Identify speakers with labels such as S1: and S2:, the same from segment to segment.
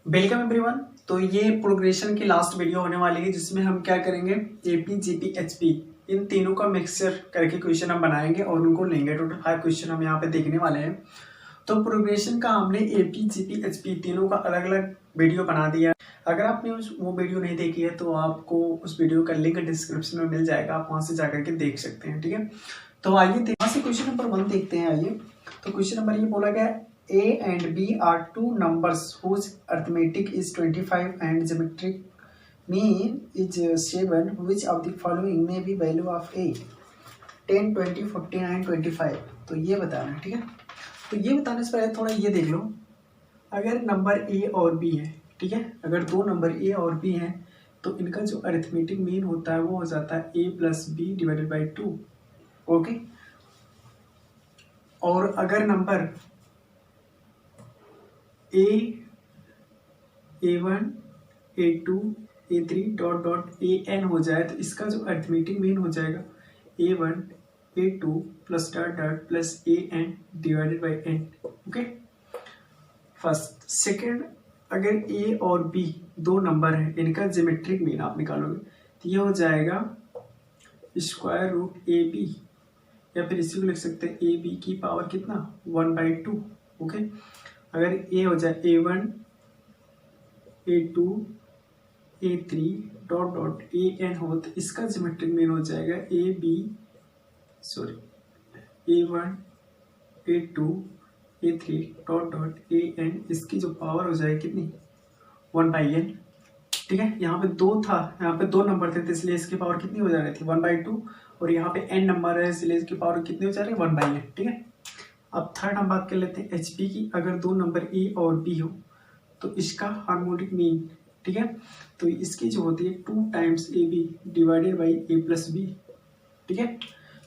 S1: Welcome everyone. तो ये progression की लास्ट वीडियो होने वाली है जिसमें हम क्या करेंगे, एपी जीपी एचपी इन तीनों का मिक्सचर करके क्वेश्चन हम बनाएंगे और उनको लेंगे। टोटल 5 क्वेश्चन हम यहाँ पे देखने वाले हैं। तो प्रोग्रेशन का हमने एपी जीपी एचपी तीनों का अलग अलग वीडियो बना दिया। अगर आपने वो वीडियो नहीं देखी है तो आपको उस वीडियो का लिंक डिस्क्रिप्शन में मिल जाएगा, आप वहां से जाकर के देख सकते हैं। ठीक है, तो आइए वहां से क्वेश्चन नंबर 1 देखते हैं। आइए, तो क्वेश्चन नंबर ये बोला गया, A and B are two numbers whose arithmetic is 25 and geometric mean is 7. Which of the following may be value of A? 10, 20, 49, 25। तो ये बताना है। ठीक है, तो ये बताने से पहले थोड़ा ये देख लो। अगर नंबर A और B है, ठीक है, अगर दो नंबर A और B हैं तो इनका जो अरिथमेटिक मीन होता है वो हो जाता है A plus B divided by 2। Okay, और अगर number A1, A2, A3 dot dot AN हो जाए तो इसका जो अरिथमेटिक मीन हो जाएगा A1, A2 plus dot dot plus AN divided by N। Okay, first. Second, अगर A और B दो नंबर है, इनका ज्योमेट्रिक मीन आप निकालोगे तो ये हो जाएगा स्क्वायर रूट AB, या फिर इसी को लिख सकते हैं AB की पावर कितना 1/2। ओके, अगर A हो जाए A1, A2, A3 dot dot AN हो तो इसका ज्योमेट्रिक मीन हो जाएगा A1, A2, A3 dot dot AN, इसकी जो पावर हो जाएगी कितनी 1/n। ठीक है, यहाँ पे दो था, यहाँ पे दो नंबर थे तो इसलिए इसकी पावर कितनी हो जा रही थी 1/2, और यहाँ पे n नंबर है इसलिए इसकी पावर कितनी हो जा रही है 1/n। ठीक है, अब थर्ड हम बात कर लेते हैं HP की। अगर दो नंबर A और B हो तो इसका हार्मोनिक मीन, ठीक है, तो इसकी जो होती है 2 times AB divided by A plus B। ठीक है,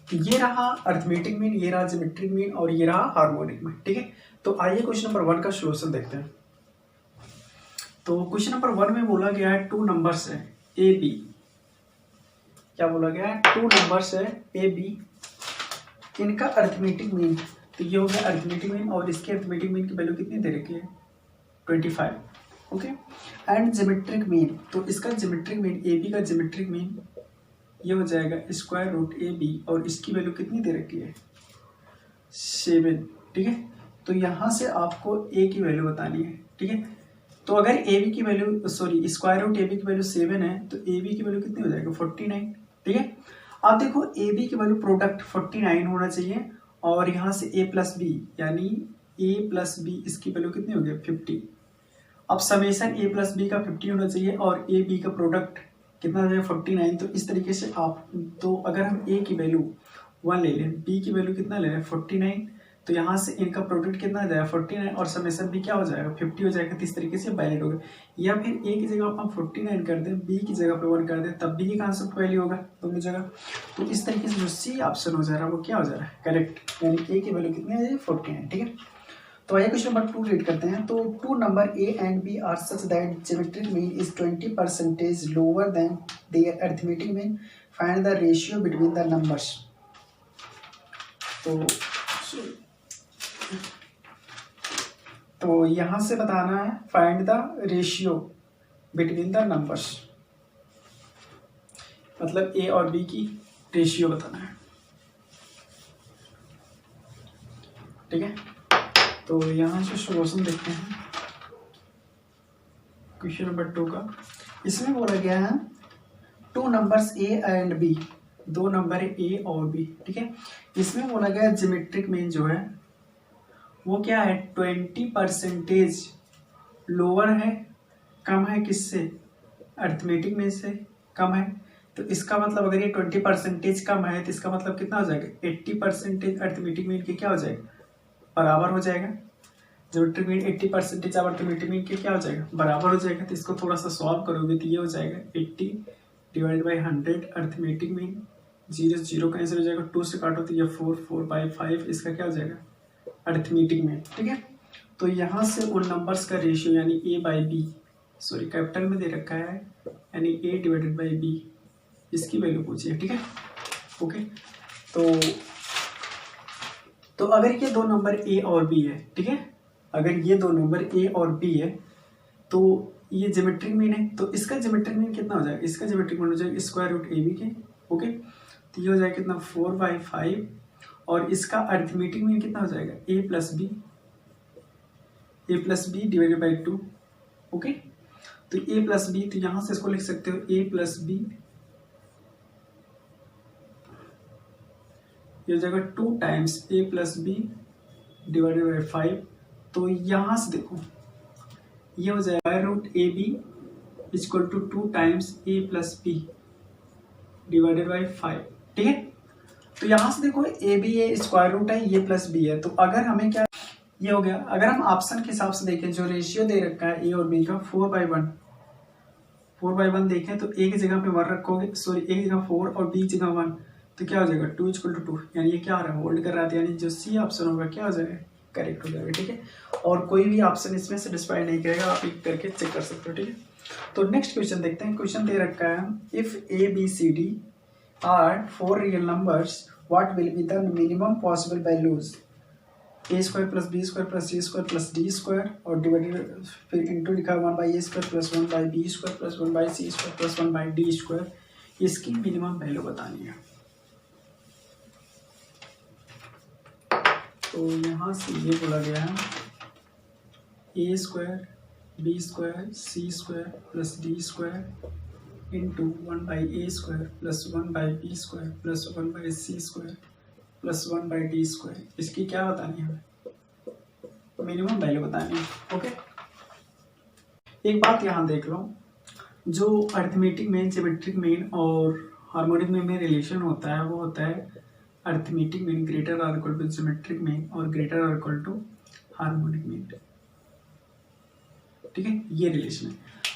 S1: तो ये रहा अरिथमेटिक मीन, ये रहा ज्योमेट्रिक मीन और ये रहा हार्मोनिक मीन। ठीक है, तो आइए क्वेश्चन नंबर 1 का सोल्यूशन देखते हैं। तो क्वेश्चन नंबर 1 में बोला गया है 2 नंबर्स है AB। क्या बोला गया है, 2 नंबर्स है AB, इनका अरिथमेटिक मीन, तो ये हो गया अरिथमेटिक मीन, और इसके अरिथमेटिक मीन की वैल्यू कितनी दे रखी है 25। ओके, एंड ज्योमेट्रिक मीन, तो इसका ज्योमेट्रिक मीन AB का ज्योमेट्रिक मीन ये हो जाएगा स्क्वायर रूट AB, और इसकी वैल्यू कितनी दे रखी है 7। ठीक है, तो यहाँ से आपको A की वैल्यू बतानी है। ठीक है, तो अगर AB की वैल्यू स्क्वायर रूट AB की वैल्यू 7 है तो AB की वैल्यू कितनी हो जाएगी 49। ठीक है, अब देखो AB की वैल्यू प्रोडक्ट 49 होना चाहिए, और यहाँ से A प्लस बी यानी A प्लस बी इसकी वैल्यू कितनी होगी 50। अब समेशन A प्लस बी का 50 होना चाहिए और A B का प्रोडक्ट कितना हो जाएगा 49। तो इस तरीके से आप, तो अगर हम A की वैल्यू 1 ले लें, B की वैल्यू कितना ले लें 49, तो यहाँ से इनका प्रोडक्ट कितना आ जाएगा 49 और समेशन भी क्या हो जाएगा 50 हो जाएगा। तो इस तरीके से वैलिड होगा, या फिर A की जगह आप 49 कर दें, B की जगह पे 1 कर दें, तब भी ये कॉन्सेप्ट वैल्यू होगा दोनों जगह। तो इस तरीके से जो C ऑप्शन हो जा रहा है वो क्या हो जा रहा है करेक्ट, यानी A की वैल्यू कितनी आ जाएगी 49। ठीक है, तो आइए क्वेश्चन नंबर 2 रीड करते हैं। तो 2 number A and B are such that geometric mean is 20% lower than their arithmetic mean. Find the ratio between the numbers. तो यहाँ से बताना है find the ratio between the numbers, मतलब A और B की रेशियो बताना है। ठीक है, तो यहाँ से सोल्यूशन देखते हैं क्वेश्चन नंबर 2 का। इसमें बोला गया है 2 नंबर्स A एंड B, दो नंबर है A और B। ठीक है, इसमें बोला गया ज्योमेट्रिक मीन जो है वो क्या है 20% लोअर है, कम है किससे अरिथमेटिक मीन से कम है। तो इसका मतलब अगर ये 20% कम है तो इसका मतलब कितना हो जाएगा 80% अरिथमेटिक मीन के क्या हो जाएगा बराबर हो जाएगा। ज्योमेट्रिक मीन 80% अरिथमेटिक मीन के क्या हो जाएगा बराबर हो जाएगा। तो इसको थोड़ा सा सॉल्व करोगे तो ये हो जाएगा 80 divide by 100 arithmetic mean, 0 0 cancel हो जाएगा, 2 से काटो तो ये 4 4/5 इसका क्या हो जाएगा अरिथमेटिक मीन। ठीक है, तो यहाँ से उन नंबर्स का रेशियो यानी A/B, कैपिटल में दे रखा है यानी A डिवाइडेड बाई B, इसकी वैल्यू पूछिए। ठीक है, ओके, तो अगर ये दो नंबर A और B है, ठीक है, अगर ये दो नंबर A और B है तो ये ज्योमेट्रिक मीन है, तो इसका ज्योमेट्रिक मीन कितना हो जाएगा, इसका ज्योमेट्रिक मीन हो जाएगा स्क्वायर रूट ए बी के। ओके, तो ये हो जाएगा कितना 4/5, और इसका अरिथमेटिक मीन कितना हो जाएगा a plus B divided by 2। Okay, तो a प्लस बी, तो यहां से इसको लिख सकते हो a प्लस बी, ये हो जाएगा 2 times a plus B divided by 5। तो यहां से देखो ये हो जाएगा root A B equal to 2 times a plus B divided by 5। ठीक है, तो यहां से देखो A B A square root है, ये प्लस बी है, तो अगर हमें क्या ये हो गया, अगर हम ऑप्शन के हिसाब से देखें जो रेशियो दे रखा है ए और बी का 4/1 देखें, तो एक जगह पे 1 रखोगे, सॉरी एक जगह 4 और बी जगह 1, तो क्या हो जाएगा 2 इक्वल टू 2, यानी ये क्या आ रहा है होल्ड कर रहा था, यानी जो सी ऑप्शन होगा क्या हो जाएगा करेक्ट हो जाएगा। ठीक है, और कोई भी ऑप्शन इसमें सेटिस्फाई नहीं करेगा, आप एक करके चेक कर सकते हो। ठीक है, तो नेक्स्ट क्वेश्चन देखते हैं। क्वेश्चन दे रखा है if A B C D are 4 real numbers what will be the minimum possible values A square plus B square plus C square plus D square, और डिवाइडेड फिर इंटू लिखा 1/a square plus 1/b square plus 1/c square plus 1/d square, इसकी minimum value बतानी है। तो यहाँ से ये बोला गया है a square B square C square plus D square into 1/a square plus 1/b square plus 1/c square plus 1/d square, इसकी क्या बतानी है, मिनिमम वैल्यू बतानी है। ओके, एक बात यहाँ देख लो, जो अरिथमेटिक मीन, ज्योमेट्रिक मीन और हार्मोनिक मीन में रिलेशन होता है वो होता है अरिथमेटिक मीन ग्रेटर और इक्वल टू ज्योमेट्रिक मीन और ग्रेटर और इक्वल टू हार्मोनिक मीन। ठीक है, ये रिलेशन है।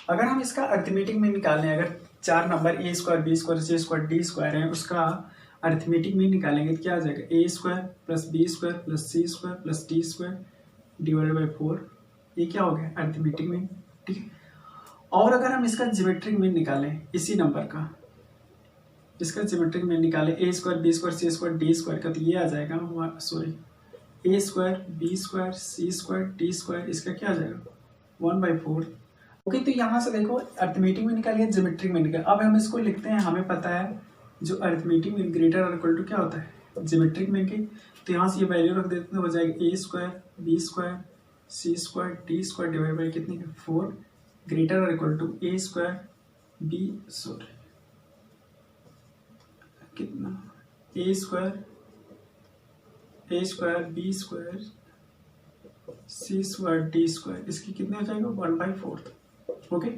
S1: अगर हम इसका अरिथमेटिक मीन निकालें, अगर 4 number a square B square C square D square है, उसका अरिथमेटिक मीन निकालेंगे तो क्या आ जाएगा a square plus B square plus C square plus D square divided by 4, ये क्या हो गया अरिथमेटिक मीन। ठीक है, और अगर हम इसका ज्योमेट्रिक मीन निकालें इसी नंबर का, इसका ज्योमेट्रिक मीन निकालें a square B square C square D square का, तो ये आ जाएगा sorry a square B square C square D square, इसका क्या आ जाएगा 1/4। ओके, तो यहाँ से देखो अरिथमेटिक में निकालिए ज्योमेट्रिक में निकाल, अब हम इसको लिखते हैं, हमें पता है जो अरिथमेटिक में ग्रेटर और इक्वल टू क्या होता है ज्योमेट्रिक में के, तो यहाँ से ये वैल्यू रख देते हैं, हो जाएगा a square B square C square D square divide by कितनी 4 ग्रेटर और equal to a square B sorry कितना a square B square C square D square, इसकी कितने हो जाएगा 1/4। ओके,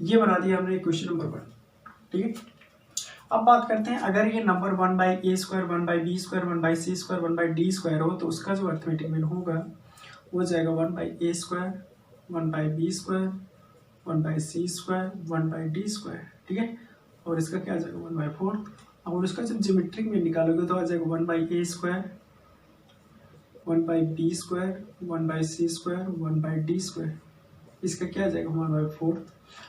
S1: ये बना दिया हमने क्वेश्चन नंबर 1। ठीक है, अब बात करते हैं अगर ये number 1/a square 1/b square 1/c square 1/d square हो, तो उसका जो अरिथमेटिक मीन होगा वो हो जाएगा 1/a square 1/b square 1/c square 1/d square. ठीक है, और इसका क्या आ जाएगा 1/4। और उसका जब ज्योमेट्रिक मीन निकालोगे तो आ जाएगा 1/a square 1/b square 1/c square 1/d square, इसका क्या आ जाएगा 1/4।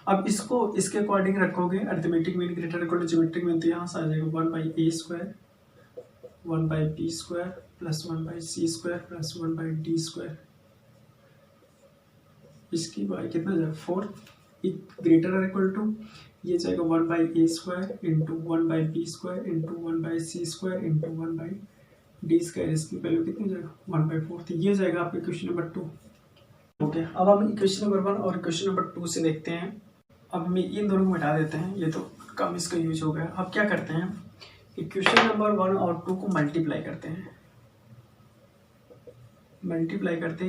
S1: अब इसको इसके अकॉर्डिंग रखोगे arithmetic mean greater equal to geometric mean, तो यहाँ से आ जाएगा 1/a square 1/b square plus 1/c square plus 1/d square, इसकी बाय कितना जाएगा 4 ग्रेटर और इक्वल टू ये जाएगा 1/a square into 1/b square into 1/c square into 1/d square, इसकी वैल्यू कितनी जाएगा 1/4। तो ये जाएगा आपके क्वेश्चन नंबर 2। ओके, अब हम क्वेश्चन नंबर 1 और क्वेश्चन नंबर 2 से देखते हैं। अब हम इन दोनों को हटा देते हैं, ये तो कम इसका यूज हो गया। अब क्या करते हैं कि क्वेश्चन नंबर 1 और 2 को मल्टीप्लाई करते हैं,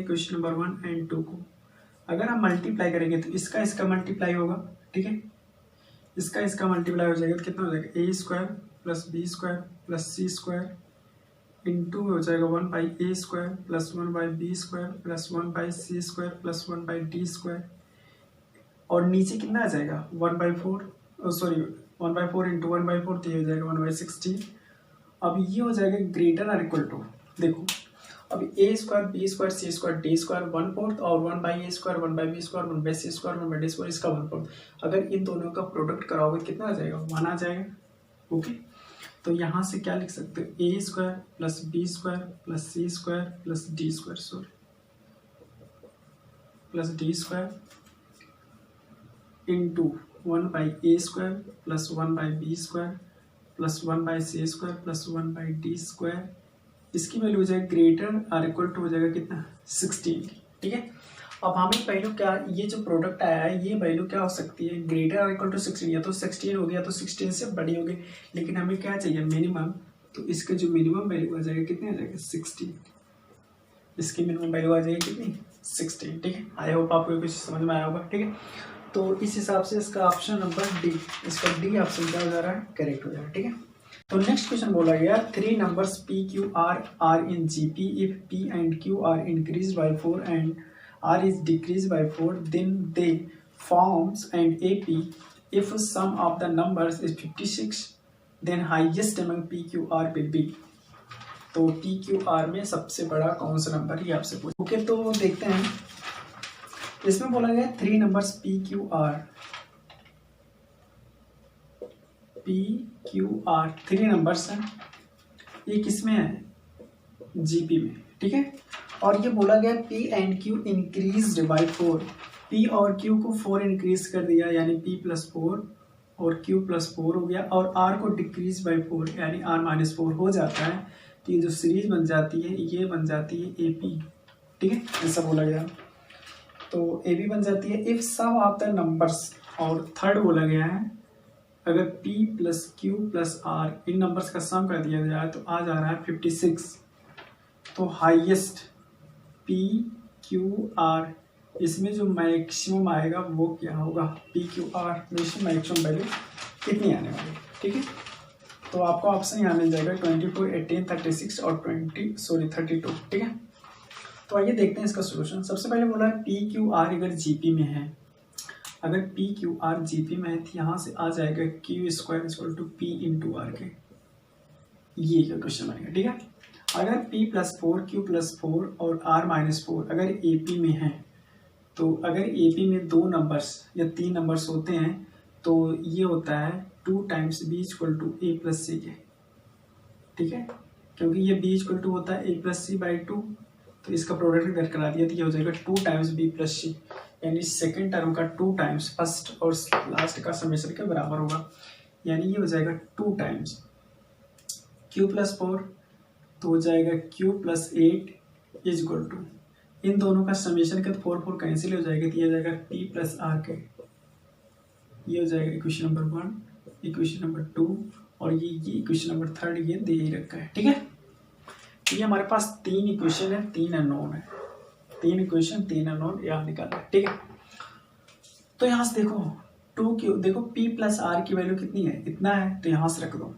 S1: क्वेश्चन नंबर 1 एंड 2 को। अगर हम मल्टीप्लाई करेंगे तो इसका मल्टीप्लाई होगा। ठीक है, इसका मल्टीप्लाई हो जाएगा तो कितना हो जाएगा a square plus B square plus C square into हो जाएगा 1/a square plus 1/b square plus 1/c square plus 1/d square, और नीचे कितना आ जाएगा 1/4 सॉरी 1/4 इंटू 1/4, तो ये हो जाएगा 1/16। अब ये हो जाएगा ग्रेटर और इक्वल टू, देखो अब a square B square C square D square 1/4 और 1/a square 1/b square 1/c square 1/d square, इसका 1/4। अगर इन दोनों का प्रोडक्ट कराओगे कितना आ जाएगा 1 आ जाएगा। ओके, तो यहाँ से क्या लिख सकते हो a square plus B square plus C square plus D square sorry plus D square into 1/a² plus 1/b² plus 1/c² plus 1/d²। इसकी वैल्यू हो जाएगा ग्रेटर आर इक्वल टू हो जाएगा कितना 16। ठीक है, अब हमें वैल्यू क्या, ये जो प्रोडक्ट आया है ये वैल्यू क्या हो सकती है, ग्रेटर आर इक्वल टू 16, या तो 16 हो गया तो 16 से बड़ी होगी, लेकिन हमें क्या चाहिए मिनिमम, तो इसके जो मिनिमम वैल्यू आ जाएगा कितने आ जाएगा 16, इसकी मिनिमम वैल्यू आ जाएगी कितनी 16। ठीक है, आई होप आपको कुछ समझ में आया होगा। ठीक है, तो इस हिसाब से इसका ऑप्शन नंबर डी, इसका डी ऑप्शन क्या हो जा रहा है, करेक्ट हो जा रहा है। ठीक है, तो नेक्स्ट क्वेश्चन बोला गया 3 numbers p q r are in gp if p and q are increased by 4 and r is decreased by 4 then they forms and ap if sum of the numbers is 56 then highest among p q r will be। तो p q r में सबसे बड़ा कौन सा number, ये आपसे पूछ। Okay, तो देखते हैं इसमें बोला गया 3 numbers p q r, P Q R 3 numbers हैं, ये किस में है जीपी में। ठीक है, और ये बोला गया P and Q increase by 4, P और क्यू को 4 इंक्रीज कर दिया यानी पी प्लस 4 और क्यू प्लस 4 हो गया, और आर को डिक्रीज बाई 4 यानी आर माइनस 4 हो जाता है। तो ये जो सीरीज बन जाती है ये बन जाती है ए पी। ठीक है, ऐसा बोला गया, तो ए बी बन जाती है if sum of the numbers, और थर्ड बोला गया है अगर p plus Q plus R इन नंबर्स का सम कर दिया जाए तो आ जा रहा है 56। तो हाईएस्ट p क्यू आर, इसमें जो मैक्सिमम आएगा वो क्या होगा, p क्यू आर में मैक्सिमम वैल्यू कितनी आने वाली है। ठीक है, तो आपको ऑप्शन यहाँ मिल जाएगा 24, 18, 36 और 32। ठीक है, तो आइए देखते हैं इसका सोल्यूशन। सबसे पहले बोला है p क्यू आर अगर जीपी में है, अगर पी क्यू आर जीपी में है तो यहाँ से आ जाएगा Q square equal to P into R के, ये क्या क्वेश्चन बनेगा। ठीक है, अगर p प्लस 4 क्यू प्लस 4 और r माइनस 4 अगर ए पी में है, तो अगर ए पी में 2 नंबर्स या 3 नंबर्स होते हैं तो ये होता है 2 times b equal to a plus c के। ठीक है, क्योंकि ये b इक्वल टू होता है ए प्लस सी बाई 2, तो इसका प्रोडक्ट इधर करा दिया तो ये हो जाएगा 2 टाइम्स b प्लस सी, यानी सेकेंड टर्म का 2 टाइम्स फर्स्ट और लास्ट का समेशन के बराबर होगा, यानी ये हो जाएगा 2 टाइम्स q प्लस 4, तो हो जाएगा q plus 8 is equal to, इन दोनों का समेशन का 4 कैंसिल हो जाएगा तो ये हो जाएगा p प्लस आर के, ये हो जाएगा इक्वेशन नंबर 1, इक्वेशन नंबर 2 और ये इक्वेशन नंबर 3 ये दे ही रखा है। ठीक है, तो ये हमारे पास 3 इक्वेशन है, 3 अननोन है, 3 इक्वेशन 3 अननोन यहाँ निकालना है। ठीक है, तो यहाँ से देखो 2 की, देखो p प्लस आर की वैल्यू कितनी है, इतना है, तो यहाँ से रख दो।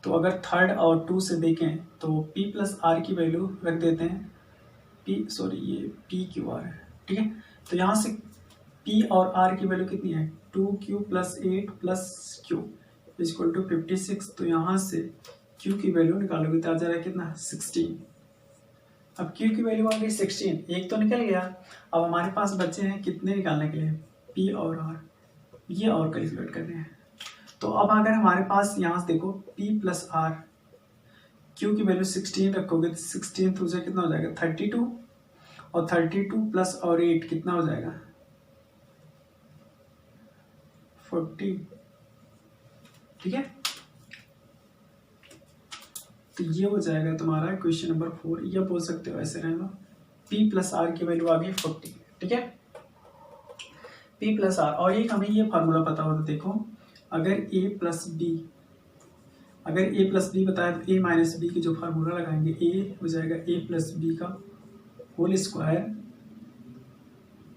S1: तो अगर थर्ड और 2 से देखें तो p प्लस आर की वैल्यू रख देते हैं, ये p क्यू आर है। ठीक है, तो यहाँ से p और r की वैल्यू कितनी है 2q plus 8 plus q equal to 56, तो यहाँ से q की वैल्यू निकालोगे तो आ जा रहा है कितना 16। अब q की वैल्यू आ गई 16, एक तो निकल गया, अब हमारे पास बचे हैं कितने निकालने के लिए p और r, ये और कैलकुलेट करने हैं। तो अब अगर हमारे पास यहाँ से देखो p प्लस आर, q की वैल्यू 16 रखोगे तो 16 तो कितना हो जाएगा 32, और 32 प्लस और 8 कितना हो जाएगा 40। ठीक है, तो ये हो जाएगा तुम्हारा क्वेश्चन नंबर 4, ये बोल सकते हो ऐसे रहना, p प्लस आर की वैल्यू आ गई 40। ठीक है, p प्लस आर, और एक हमें ये फार्मूला पता होता, देखो अगर a प्लस बी, अगर a प्लस बी बताया तो a माइनस बी की जो फार्मूला लगाएंगे a हो जाएगा a प्लस बी का whole square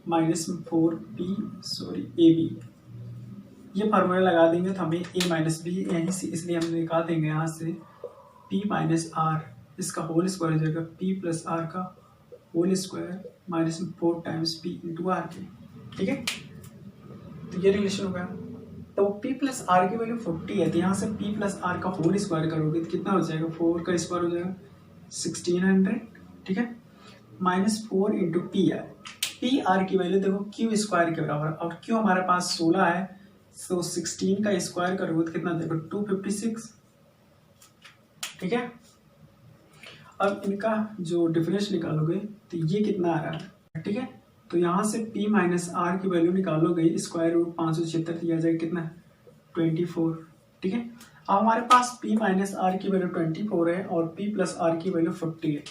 S1: minus 4p A B, ये फार्मूला लगा देंगे तो हमें a माइनस बी यहीं से, इसलिए हम निकाल देंगे यहाँ से p माइनस आर, इसका होल स्क्वायर हो जाएगा p प्लस आर का whole square minus 4 times p into R के। ठीक है, तो ये रिलेशन होगा। तो p प्लस आर की वैल्यू 40 है, तो यहाँ से p प्लस आर का होल स्क्वायर करोगे तो कितना हो जाएगा 4 का स्क्वायर हो जाएगा 1600। ठीक है, माइनस 4 इंटू पी है, पी आर की वैल्यू देखो क्यू स्क्वायर के बराबर, और क्यू हमारे पास 16 है, तो 16 का स्क्वायर करोगे तो कितना देखो 256। ठीक है, अब इनका जो डिफरेंस निकालोगे तो ये कितना आ रहा है। ठीक है, तो यहाँ से p माइनस आर की वैल्यू निकालोगे, स्क्वायर रूट 576 दिया जाएगा कितना 24, ठीक है। अब हमारे पास p माइनस आर की वैल्यू 24 है और p प्लस आर की वैल्यू 40 है।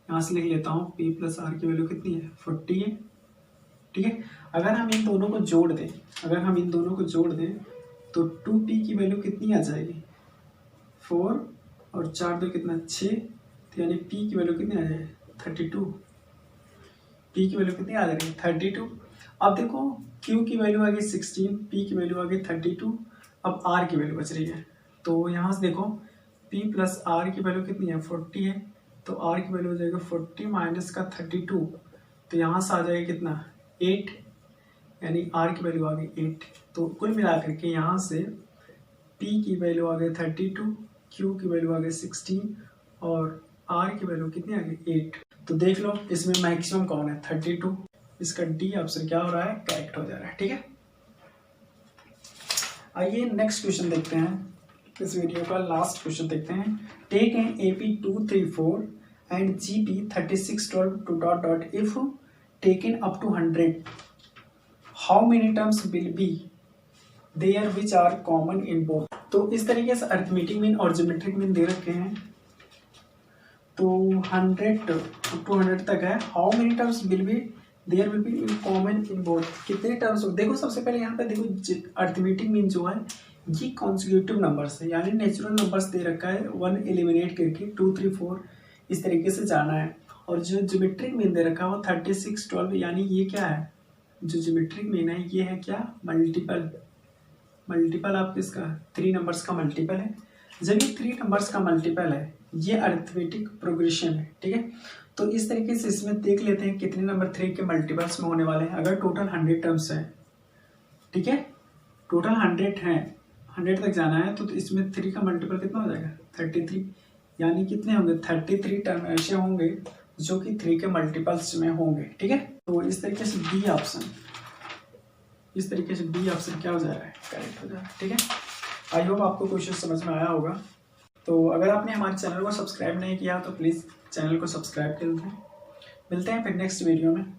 S1: यहाँ से लिख लेता हूँ p प्लस आर की वैल्यू कितनी है 40 है, ठीक है। अगर हम इन दोनों को जोड़ दें, तो 2p की वैल्यू कितनी आ जाएगी 4 और 4 2 कितना 6, तो यानी p की वैल्यू कितनी आ जाएगी 32। p की वैल्यू कितनी आ जाएगी 32। अब देखो q की वैल्यू आ गई 16, p की वैल्यू आ गई 32, अब r की वैल्यू बच रही है। तो यहाँ से देखो p प्लस r की वैल्यू कितनी है 40 है, तो r की वैल्यू हो जाएगा 40 माइनस का 32, तो यहाँ से आ जाएगा कितना 8, यानी r की वैल्यू आ गई 8। तो कुल मिलाकर के यहाँ से p की वैल्यू आ गई 32, q की वैल्यू आ गई 16 और r की वैल्यू कितनी आ गई 8। तो देख लो इसमें मैक्सिमम कौन है 32, इसका डी ऑप्शन क्या हो रहा है करेक्ट हो जा रहा है, ठीक है। आइए नेक्स्ट क्वेश्चन देखते हैं, इस वीडियो का लास्ट क्वेश्चन देखते हैं। Take an AP234 and GP3612 to dot dot if taken up to 100 how many terms will be there which are common in both. तो इस तरीके से अरिथमेटिक मीन और ज्योमेट्रिक मीन दे रखे हैं। तो 100 अप टू 100 तक है। How many terms will be there will be common in both, कितने टर्म्स हो। देखो सबसे पहले यहाँ पे देखो अरिथमेटिक मीन जो है ये कॉन्सिक्यूटिव नंबर्स है, यानी नेचुरल नंबर्स दे रखा है, 1 एलिमिनेट करके 2 3 4 इस तरीके से जाना है। और जो ज्योमेट्रिक मीन दे रखा है वो 36 12, यानी ये क्या है जो ज्योमेट्रिक मीन है ये है क्या मल्टीपल आप किसका 3 नंबर्स का मल्टीपल है। जब ये 3 नंबर्स का मल्टीपल है ये अरिथमेटिक प्रोग्रेशन है, ठीक है। तो इस तरीके से इसमें देख लेते हैं कितने नंबर 3 के मल्टीपल्स में होने वाले हैं। अगर टोटल 100 टर्म्स है, ठीक है, टोटल 100 है, 100 तक जाना है, तो इसमें 3 का मल्टीपल कितना हो जाएगा 33, यानी कितने होंगे 33 टर्म ऐसे होंगे जो कि 3 के मल्टीपल्स में होंगे, ठीक है। तो इस तरीके से बी ऑप्शन क्या हो जा रहा है करेक्ट हो जा रहा है, ठीक है। आई होप आपको क्वेश्चन समझ में आया होगा। तो अगर आपने हमारे चैनल को सब्सक्राइब नहीं किया तो प्लीज़ चैनल को सब्सक्राइब कर दें। मिलते हैं फिर नेक्स्ट वीडियो में।